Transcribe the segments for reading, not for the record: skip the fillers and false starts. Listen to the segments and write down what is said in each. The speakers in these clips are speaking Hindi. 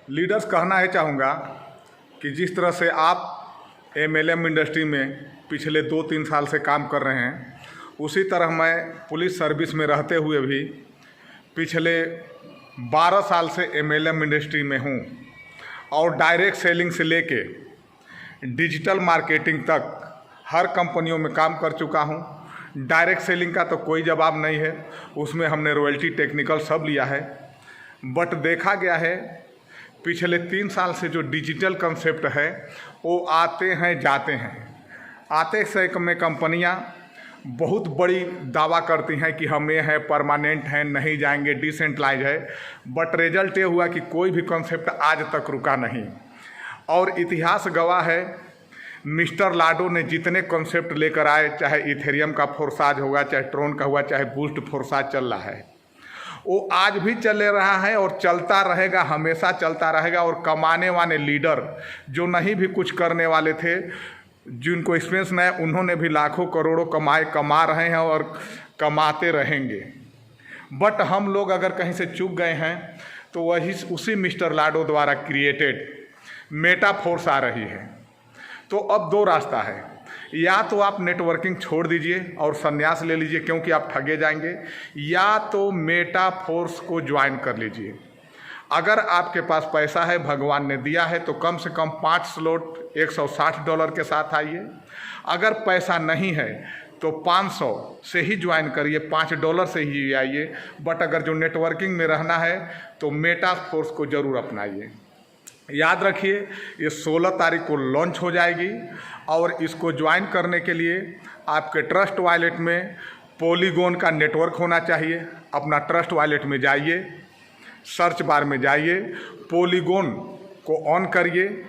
लीडर्स कहना है चाहूँगा कि जिस तरह से आप एमएलएम इंडस्ट्री में पिछले 2-3 साल से काम कर रहे हैं, उसी तरह मैं पुलिस सर्विस में रहते हुए भी पिछले 12 साल से एमएलएम इंडस्ट्री में हूँ और डायरेक्ट सेलिंग से लेके डिजिटल मार्केटिंग तक हर कंपनियों में काम कर चुका हूँ। डायरेक्ट सेलिंग का तो कोई जवाब नहीं है, उसमें हमने रॉयल्टी टेक्निकल सब लिया है। बट देखा गया है पिछले 3 साल से जो डिजिटल कंसेप्ट है वो आते हैं जाते हैं। आते से में कंपनियां बहुत बड़ी दावा करती हैं कि हम ये हैं, परमानेंट हैं, नहीं जाएंगे, डिसेंट्रलाइज है। बट रिजल्ट ये हुआ कि कोई भी कंसेप्ट आज तक रुका नहीं। और इतिहास गवाह है, मिस्टर लाडो ने जितने कॉन्सेप्ट लेकर आए, चाहे इथेरियम का फोर्साज होगा, चाहे ट्रोन का हुआ, चाहे बूस्ट फोर्साज चल रहा है, वो आज भी चल रहा है और चलता रहेगा, हमेशा चलता रहेगा। और कमाने वाले लीडर जो नहीं भी कुछ करने वाले थे, जिनको एक्सपीरियंस नहीं, उन्होंने भी लाखों करोड़ों कमा रहे हैं और कमाते रहेंगे। बट हम लोग अगर कहीं से चूक गए हैं तो वही उसी मिस्टर लाडो द्वारा क्रिएटेड मेटाफोर्स आ रही है। तो अब 2 रास्ता है, या तो आप नेटवर्किंग छोड़ दीजिए और संन्यास ले लीजिए क्योंकि आप ठगे जाएंगे, या तो मेटाफोर्स को ज्वाइन कर लीजिए। अगर आपके पास पैसा है, भगवान ने दिया है, तो कम से कम 5 स्लॉट $160 के साथ आइए। अगर पैसा नहीं है तो 500 से ही ज्वाइन करिए, $5 से ही आइए। बट अगर जो नेटवर्किंग में रहना है तो मेटाफोर्स को ज़रूर अपनाइए। याद रखिए, ये 16 तारीख को लॉन्च हो जाएगी और इसको ज्वाइन करने के लिए आपके ट्रस्ट वॉलेट में पॉलीगॉन का नेटवर्क होना चाहिए। अपना ट्रस्ट वॉलेट में जाइए, सर्च बार में जाइए, पॉलीगॉन को ऑन करिए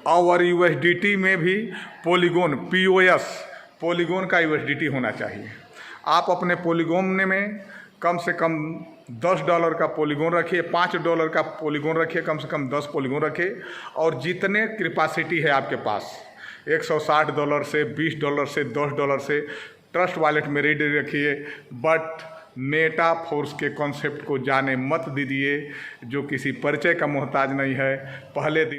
और USDT में भी पॉलीगॉन POS पॉलीगॉन का USDT होना चाहिए। आप अपने पॉलीगॉन में कम से कम $10 का पॉलीगॉन रखिए, $5 का पॉलीगॉन रखिए, कम से कम 10 पॉलीगॉन रखिए। और जितने कैपेसिटी है आपके पास, $160 से, $20 से, $10 से ट्रस्ट वॉलेट में रेडी रखिए। बट मेटाफोर्स के कॉन्सेप्ट को जाने मत दीजिए, जो किसी परिचय का मोहताज नहीं है। पहले दिन